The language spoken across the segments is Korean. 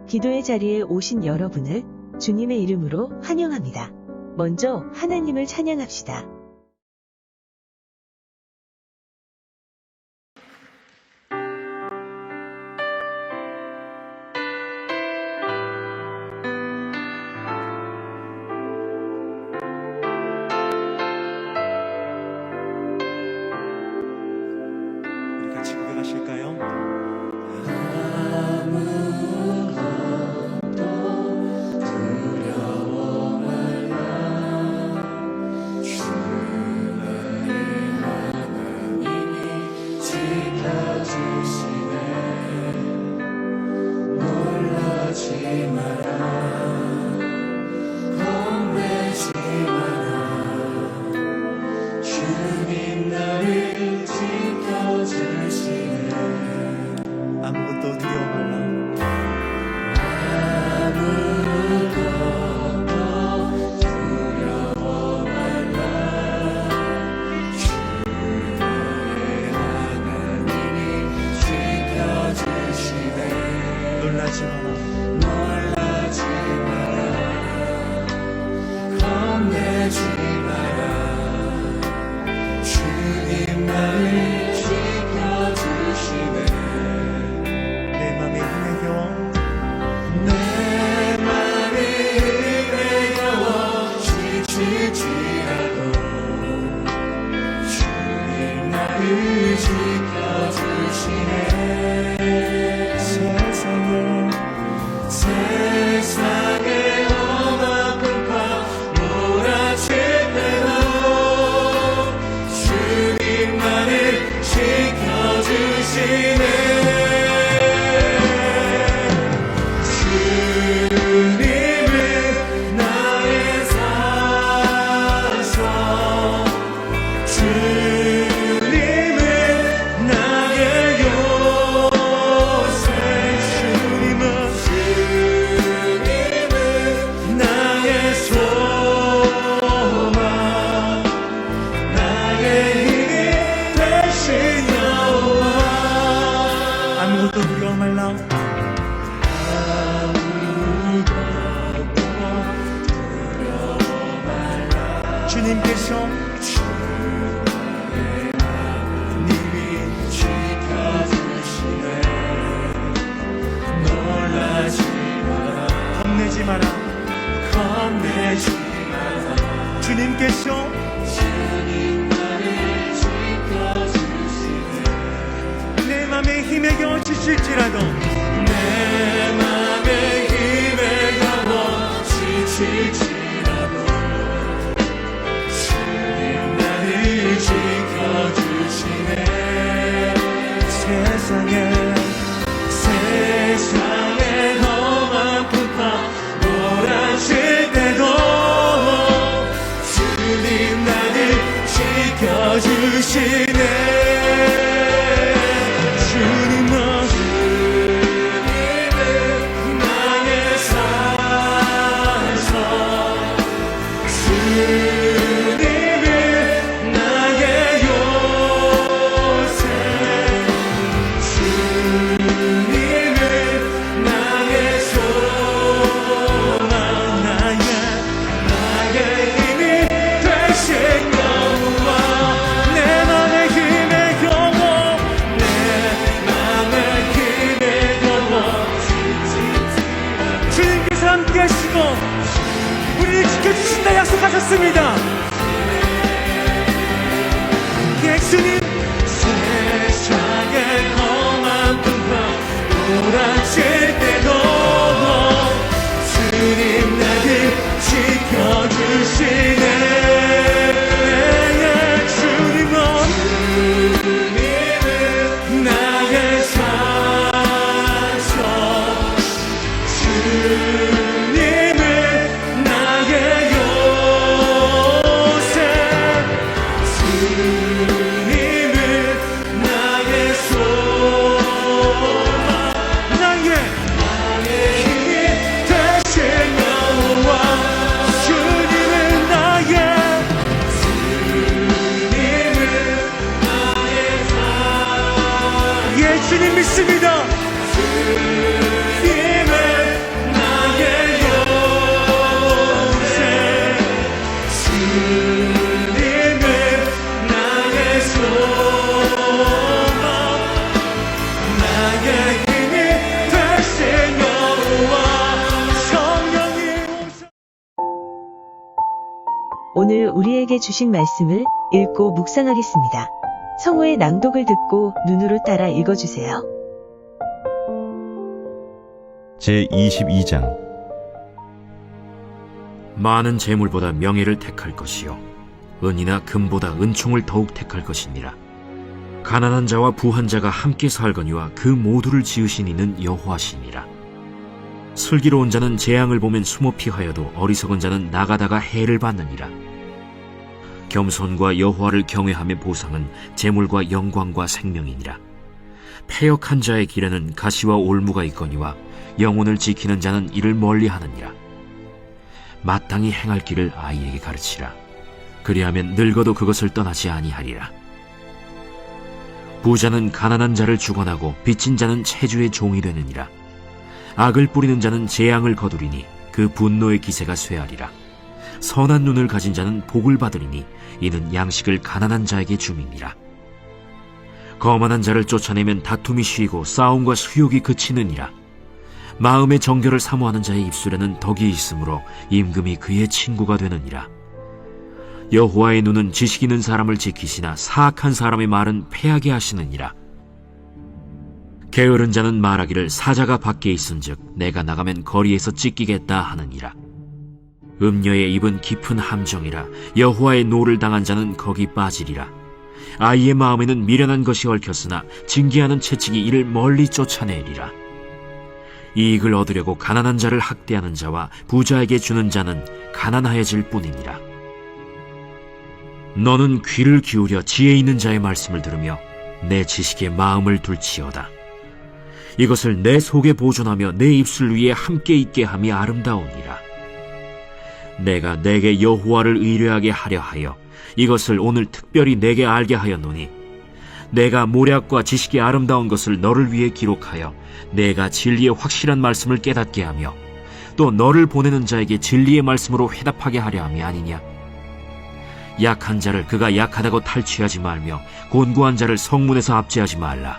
기도의 자리에 오신 여러분을 주님의 이름으로 환영합니다. 먼저 하나님을 찬양합시다. 우리 같이 고백하실까요? 아무것도 두려워 말라. 놀라지 마라. 겁내지 마라. 주님 나를 지켜주시네. 내 맘에 힘에 겨워 내 맘이 힘에 겨워 지칠지라도 주님 나를 지켜주시네. 세상에 험한 풍파 몰아칠 때도 주님 나를 지켜주시네. 주님은 나의 산성, 주님은 나의 요새, 주님은 나의 소망, 나의 힘이 되신 여호와. 아무것도 두려워 말라. 주님께서 님이 지켜주시네. 놀라지 마라. 겁내지 마라. 겁내지 마라. 주님께서 주님 나를 지켜주시네. 내 맘에 힘에 겨워 지칠지라도 내 맘에 힘에 겨워 지칠지라도 주님 나를 지켜주시네. 세상에 험한 풍파 몰아칠 때도 주님 나를 지켜주시네. 주님은 나의 산성, 주님은 나의 요새, 주님은 나의 소망, 나의 힘이 되신 여호와. 내 맘에 힘에 겨워 내 맘에 힘에 겨워 주님께서 함께 하시고 우리를 지켜주신다 약속하셨습니다. 예수님 세상에 험한 풍파 몰아칠 때도 주님 나를 지켜주시네. 주님은 나의 산성, 주님은 나의 요새, 주님은 오늘 우리에게 주신 말씀을 읽고 묵상하겠습니다. 성우의 낭독을 듣고 눈으로 따라 읽어주세요. 제22장 많은 재물보다 명예를 택할 것이요 은이나 금보다 은총을 더욱 택할 것이니라. 가난한 자와 부한 자가 함께 살거니와 그 모두를 지으신 이는 여호와시니라. 슬기로운 자는 재앙을 보면 숨어 피하여도 어리석은 자는 나가다가 해를 받느니라. 겸손과 여호와를 경외함의 보상은 재물과 영광과 생명이니라. 패역한 자의 길에는 가시와 올무가 있거니와 영혼을 지키는 자는 이를 멀리하느니라. 마땅히 행할 길을 아이에게 가르치라. 그리하면 늙어도 그것을 떠나지 아니하리라. 부자는 가난한 자를 주관하고 빚진 자는 체주의 종이 되느니라. 악을 뿌리는 자는 재앙을 거두리니 그 분노의 기세가 쇠하리라. 선한 눈을 가진 자는 복을 받으리니 이는 양식을 가난한 자에게 줌이니라. 거만한 자를 쫓아내면 다툼이 쉬고 싸움과 수욕이 그치느니라. 마음의 정결을 사모하는 자의 입술에는 덕이 있으므로 임금이 그의 친구가 되느니라. 여호와의 눈은 지식 있는 사람을 지키시나 사악한 사람의 말은 패하게 하시느니라. 게으른 자는 말하기를 사자가 밖에 있은즉 내가 나가면 거리에서 찢기겠다 하느니라. 음녀의 입은 깊은 함정이라. 여호와의 노를 당한 자는 거기 빠지리라. 아이의 마음에는 미련한 것이 얽혔으나 징계하는 채찍이 이를 멀리 쫓아내리라. 이익을 얻으려고 가난한 자를 학대하는 자와 부자에게 주는 자는 가난하여질 뿐이니라. 너는 귀를 기울여 지혜 있는 자의 말씀을 들으며 내 지식에 마음을 둘지어다. 이것을 내 속에 보존하며 내 입술 위에 함께 있게 함이 아름다우니라. 내가 내게 여호와를 의뢰하게 하려 하여 이것을 오늘 특별히 내게 알게 하였노니 내가 모략과 지식이 아름다운 것을 너를 위해 기록하여 내가 진리의 확실한 말씀을 깨닫게 하며 또 너를 보내는 자에게 진리의 말씀으로 회답하게 하려 함이 아니냐. 약한 자를 그가 약하다고 탈취하지 말며 곤고한 자를 성문에서 압제하지 말라.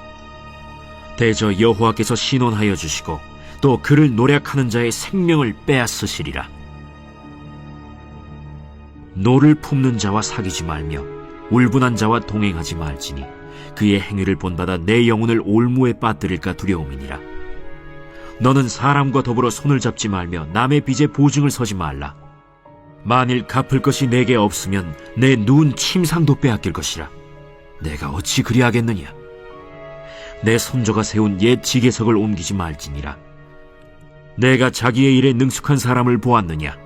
대저 여호와께서 신원하여 주시고 또 그를 노략하는 자의 생명을 빼앗으시리라. 노를 품는 자와 사귀지 말며 울분한 자와 동행하지 말지니 그의 행위를 본받아 내 영혼을 올무에 빠뜨릴까 두려움이니라. 너는 사람과 더불어 손을 잡지 말며 남의 빚에 보증을 서지 말라. 만일 갚을 것이 내게 없으면 내 누운 침상도 빼앗길 것이라. 내가 어찌 그리하겠느냐. 내 손조가 세운 옛 지게석을 옮기지 말지니라. 내가 자기의 일에 능숙한 사람을 보았느냐.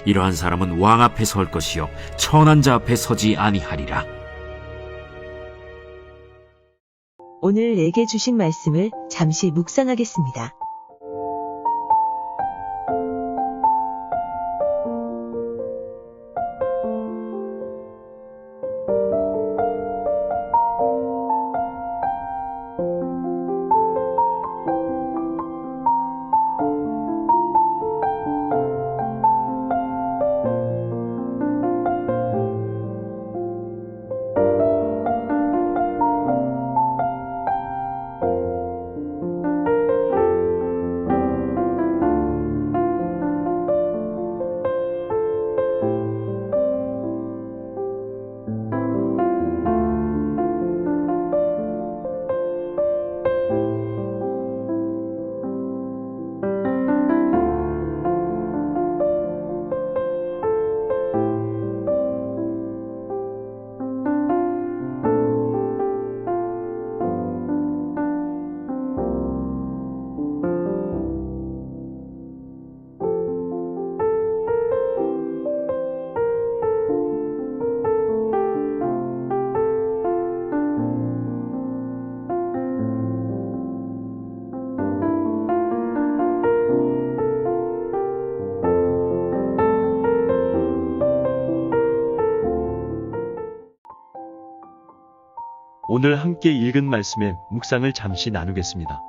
이러한 사람은 왕 앞에 설 것이요 천한 자 앞에 서지 아니하리라. 오늘 내게 주신 말씀을 잠시 묵상하겠습니다. 오늘 함께 읽은 말씀의 묵상을 잠시 나누겠습니다.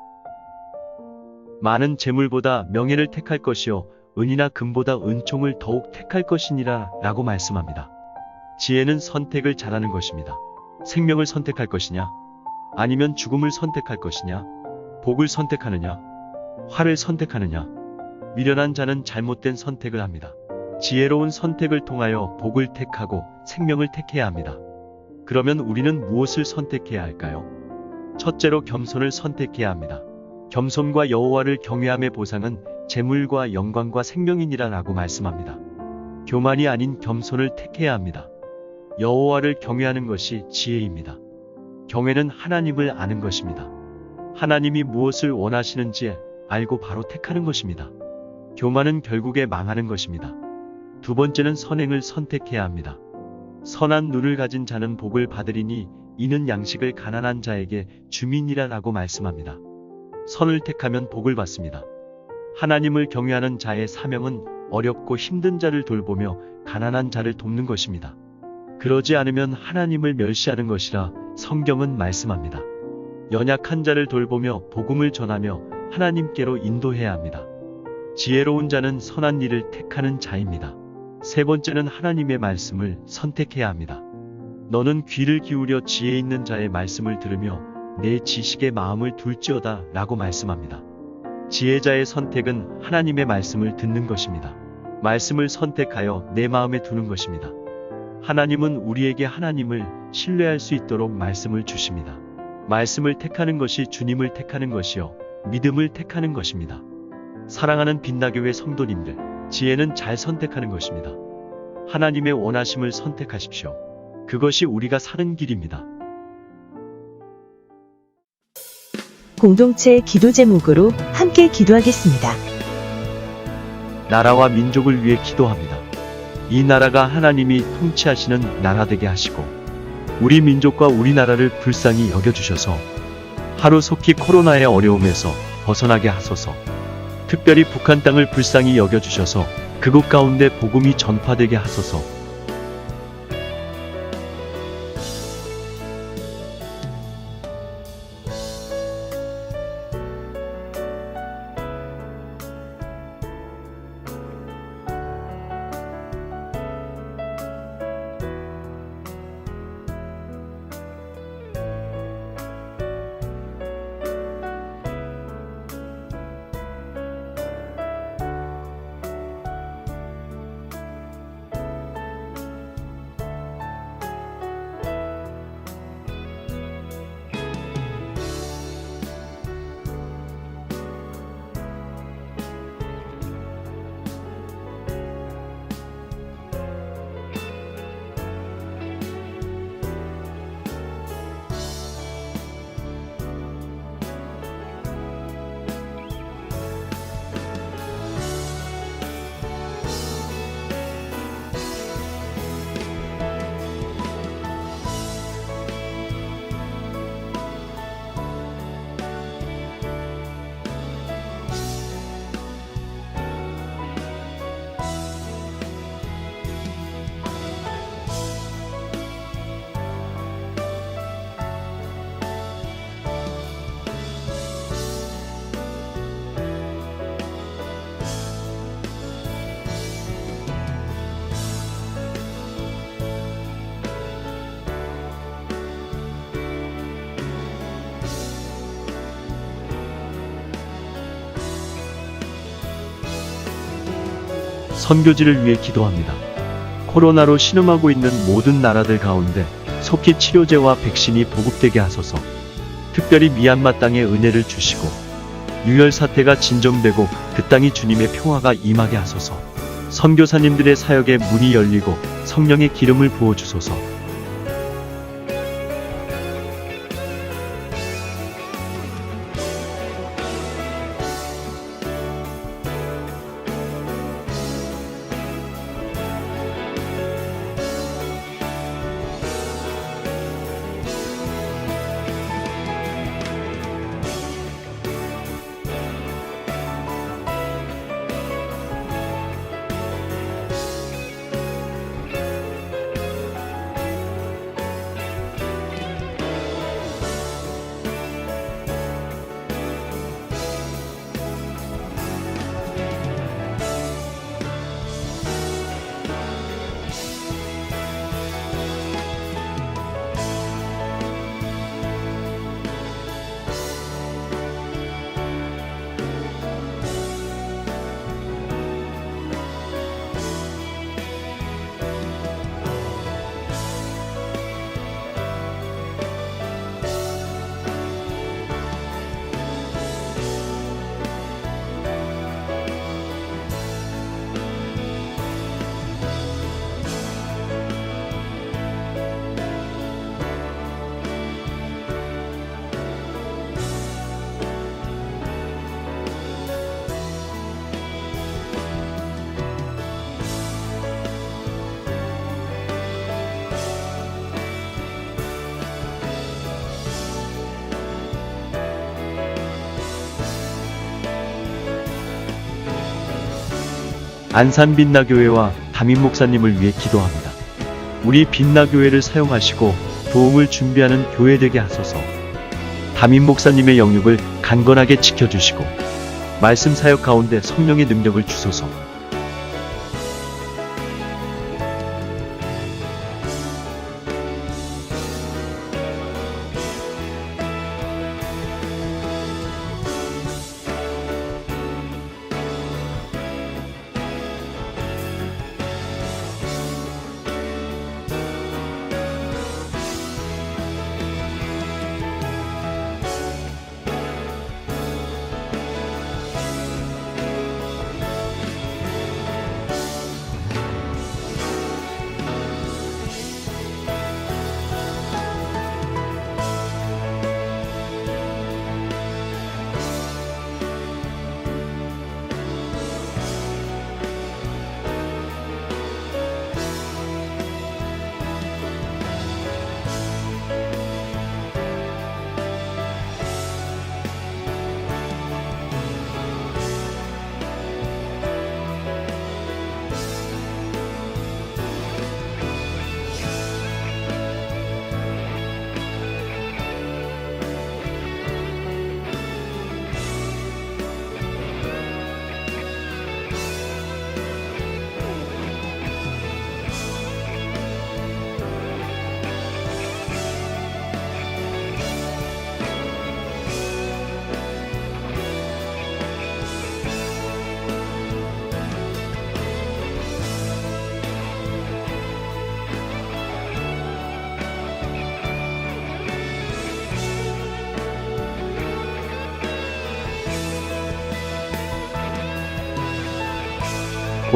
많은 재물보다 명예를 택할 것이요 은이나 금보다 은총을 더욱 택할 것이니라 라고 말씀합니다. 지혜는 선택을 잘하는 것입니다. 생명을 선택할 것이냐? 아니면 죽음을 선택할 것이냐? 복을 선택하느냐? 화를 선택하느냐? 미련한 자는 잘못된 선택을 합니다. 지혜로운 선택을 통하여 복을 택하고 생명을 택해야 합니다. 그러면 우리는 무엇을 선택해야 할까요? 첫째로 겸손을 선택해야 합니다. 겸손과 여호와를 경외함의 보상은 재물과 영광과 생명이니라라고 말씀합니다. 교만이 아닌 겸손을 택해야 합니다. 여호와를 경외하는 것이 지혜입니다. 경외는 하나님을 아는 것입니다. 하나님이 무엇을 원하시는지 알고 바로 택하는 것입니다. 교만은 결국에 망하는 것입니다. 두 번째는 선행을 선택해야 합니다. 선한 눈을 가진 자는 복을 받으리니 이는 양식을 가난한 자에게 주민이라라고 말씀합니다. 선을 택하면 복을 받습니다. 하나님을 경외하는 자의 사명은 어렵고 힘든 자를 돌보며 가난한 자를 돕는 것입니다. 그러지 않으면 하나님을 멸시하는 것이라 성경은 말씀합니다. 연약한 자를 돌보며 복음을 전하며 하나님께로 인도해야 합니다. 지혜로운 자는 선한 일을 택하는 자입니다. 세 번째는 하나님의 말씀을 선택해야 합니다. 너는 귀를 기울여 지혜 있는 자의 말씀을 들으며 내 지식에 마음을 둘지어다 라고 말씀합니다. 지혜자의 선택은 하나님의 말씀을 듣는 것입니다. 말씀을 선택하여 내 마음에 두는 것입니다. 하나님은 우리에게 하나님을 신뢰할 수 있도록 말씀을 주십니다. 말씀을 택하는 것이 주님을 택하는 것이요 믿음을 택하는 것입니다. 사랑하는 빛나교회 성도님들, 지혜는 잘 선택하는 것입니다. 하나님의 원하심을 선택하십시오. 그것이 우리가 사는 길입니다. 공동체 기도 제목으로 함께 기도하겠습니다. 나라와 민족을 위해 기도합니다. 이 나라가 하나님이 통치하시는 나라 되게 하시고 우리 민족과 우리나라를 불쌍히 여겨주셔서 하루속히 코로나의 어려움에서 벗어나게 하소서. 특별히 북한 땅을 불쌍히 여겨주셔서 그곳 가운데 복음이 전파되게 하소서. 선교지를 위해 기도합니다. 코로나로 신음하고 있는 모든 나라들 가운데 속히 치료제와 백신이 보급되게 하소서. 특별히 미얀마 땅에 은혜를 주시고 유혈 사태가 진정되고 그 땅이 주님의 평화가 임하게 하소서. 선교사님들의 사역에 문이 열리고 성령의 기름을 부어주소서. 안산 빛나교회와 담임 목사님을 위해 기도합니다. 우리 빛나교회를 사용하시고 도움을 준비하는 교회 되게 하소서. 담임 목사님의 영육을 강건하게 지켜주시고 말씀 사역 가운데 성령의 능력을 주소서.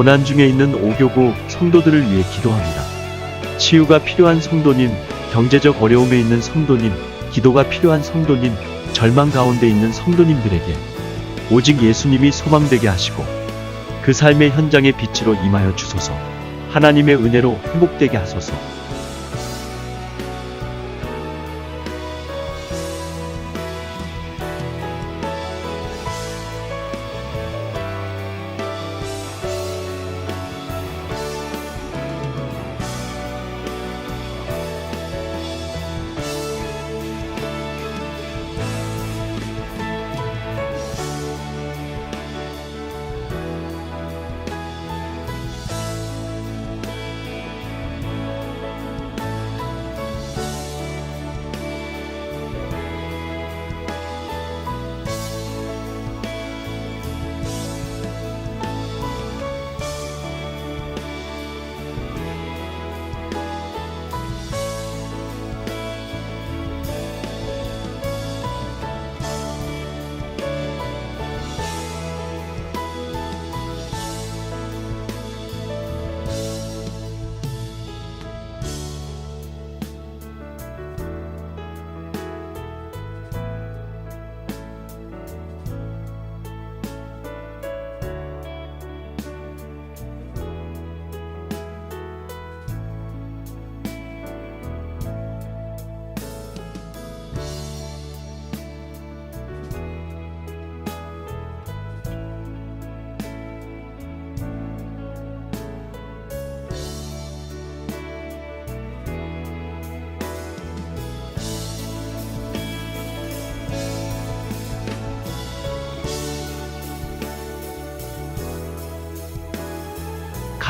고난 중에 있는 5교구 성도들을 위해 기도합니다. 치유가 필요한 성도님, 경제적 어려움에 있는 성도님, 기도가 필요한 성도님, 절망 가운데 있는 성도님들에게 오직 예수님이 소망되게 하시고 그 삶의 현장의 빛으로 임하여 주소서. 하나님의 은혜로 회복되게 하소서.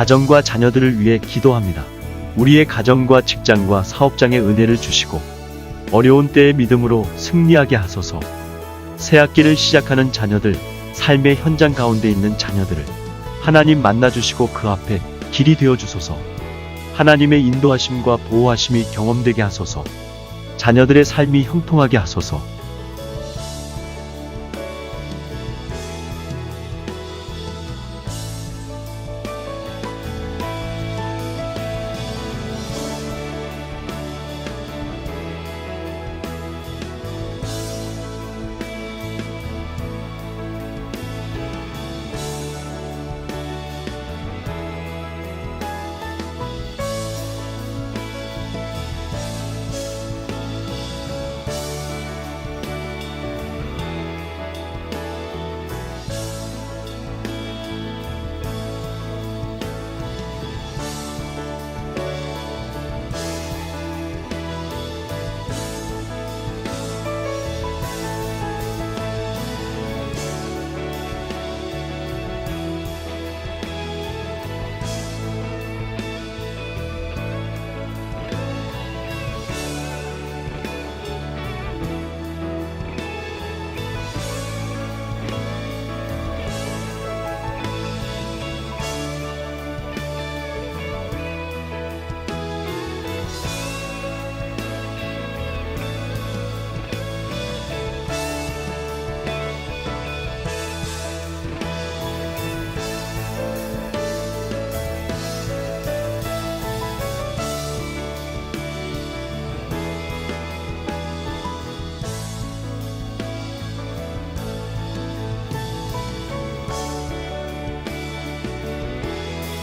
가정과 자녀들을 위해 기도합니다. 우리의 가정과 직장과 사업장에 은혜를 주시고 어려운 때에 믿음으로 승리하게 하소서. 새 학기를 시작하는 자녀들, 삶의 현장 가운데 있는 자녀들을 하나님 만나주시고 그 앞에 길이 되어주소서. 하나님의 인도하심과 보호하심이 경험되게 하소서. 자녀들의 삶이 형통하게 하소서.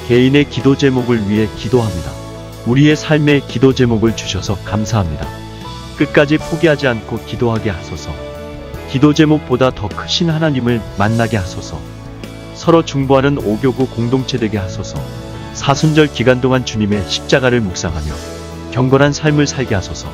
개인의 기도 제목을 위해 기도합니다. 우리의 삶의 기도 제목을 주셔서 감사합니다. 끝까지 포기하지 않고 기도하게 하소서. 기도 제목보다 더 크신 하나님을 만나게 하소서. 서로 중보하는 오교구 공동체 되게 하소서. 사순절 기간 동안 주님의 십자가를 묵상하며 경건한 삶을 살게 하소서.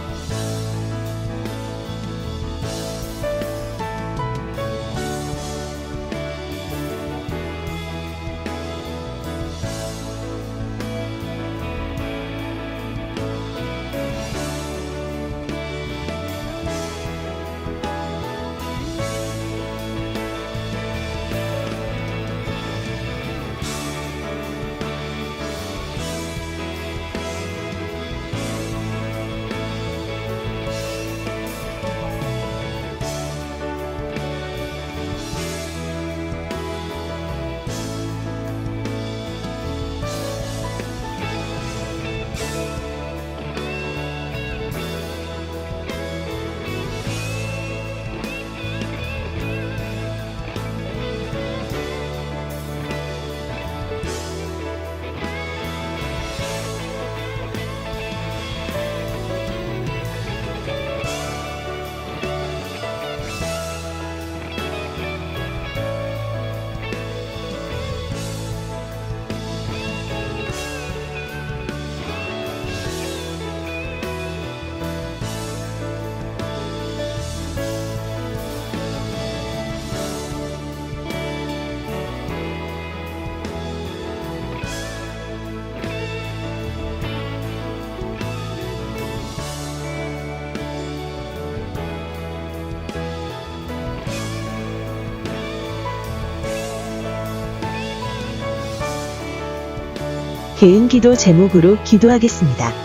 개인 기도 제목으로 기도하겠습니다.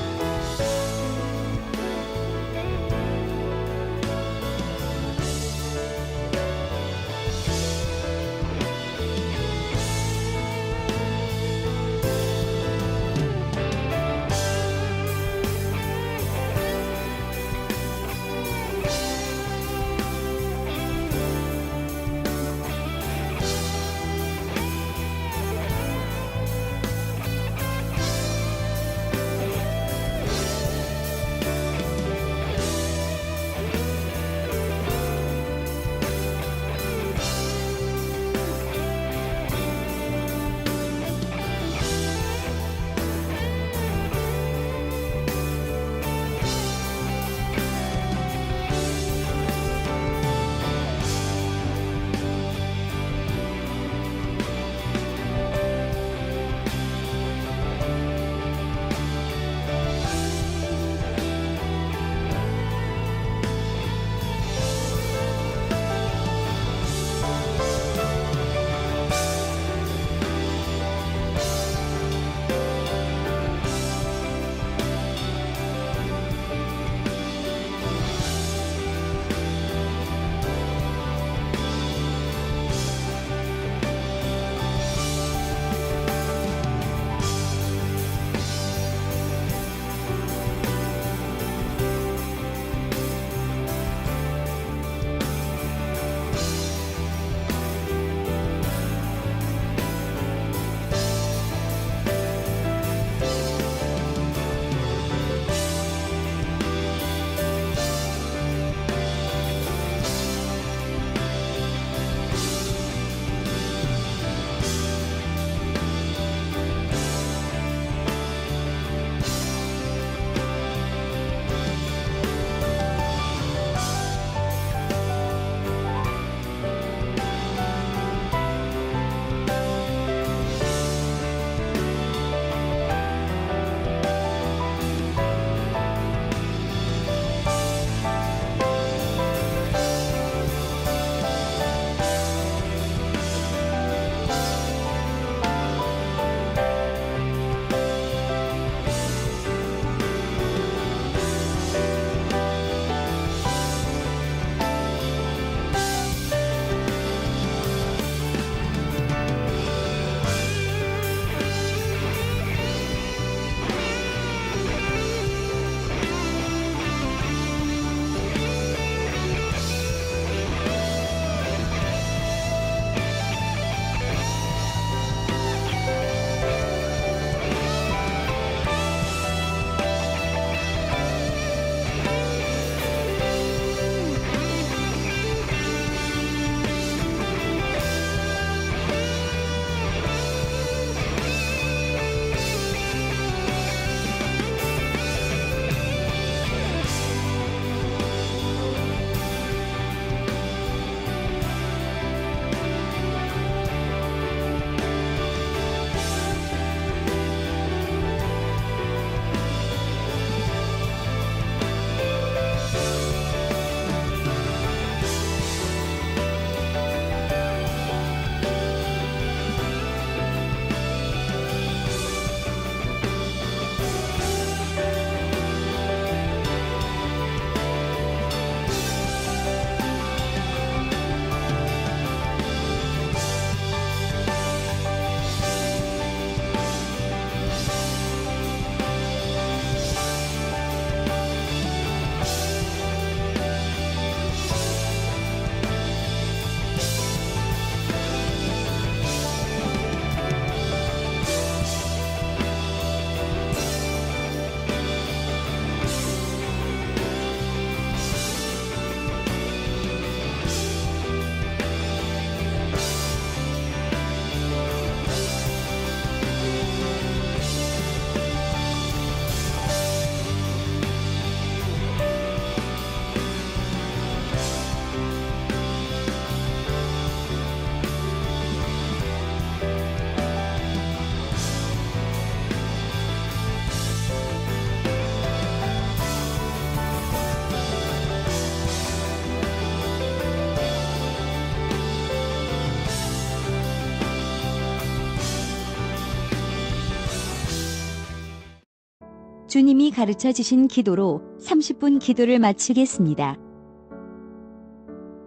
주님이 가르쳐 주신 기도로 30분 기도를 마치겠습니다.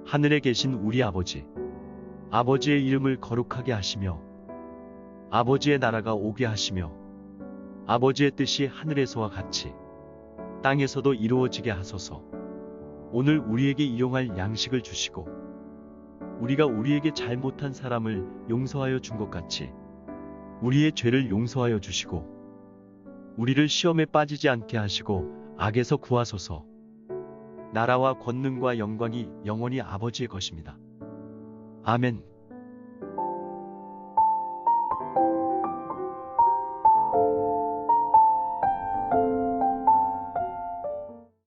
하늘에 계신 우리 아버지, 아버지의 이름을 거룩하게 하시며 아버지의 나라가 오게 하시며 아버지의 뜻이 하늘에서와 같이 땅에서도 이루어지게 하소서. 오늘 우리에게 일용할 양식을 주시고 우리가 우리에게 잘못한 사람을 용서하여 준 것 같이 우리의 죄를 용서하여 주시고 우리를 시험에 빠지지 않게 하시고 악에서 구하소서. 나라와 권능과 영광이 영원히 아버지의 것입니다. 아멘.